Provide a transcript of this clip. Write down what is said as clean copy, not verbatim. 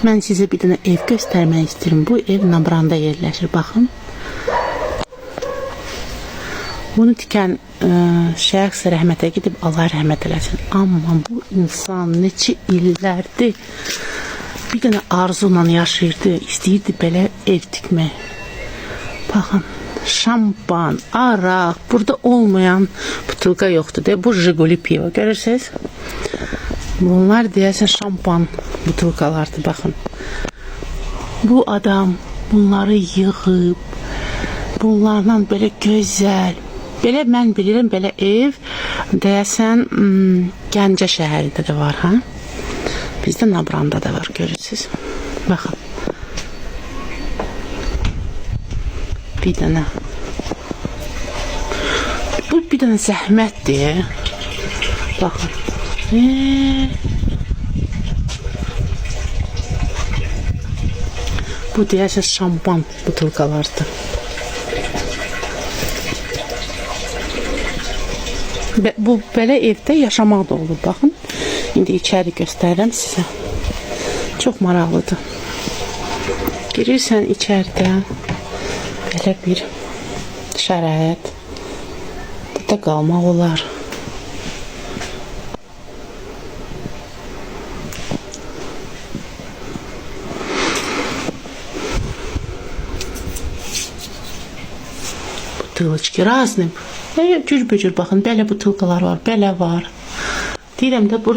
Mən sizə bir dənə ev göstərmək istəyirəm. Bu ev Nabranda yerləşir, baxın. Bunu tikən şəxs rəhmətə gedib, Allah rəhmət eləsin. Amma bu insan neçə illərdir bir dənə arzuyla yaşayırdı, istəyirdi belə ev tikmək. Baxın, şampan, araq, burada olmayan butulka yoxdur. Bu Jiguli pivo, görürsünüz? Bunlar deyəsən şampan butulkalardır, baxın. Bu adam bunları yığıb, bunlarla belə gözəl, belə mən bilirəm, belə ev deyəsən Gəncə şəhərində də var, ha? Bizdə Nabranda da var, görürsünüz? Baxın. Bir dənə. Bu bir dənə zəhmətdir. Baxın. Bu deyəsən şampan butulkalardır. Bu belə evdə yaşamaq da olur, baxın. İndi içəri göstərirəm sizə. Çox maraqlıdır. Girirsən içəridə belə bir şərait. Burada qalmaq olar. Butılочки разные. Cürbücür baxın, belə butulkalar var, belə var. Deyirəm də burada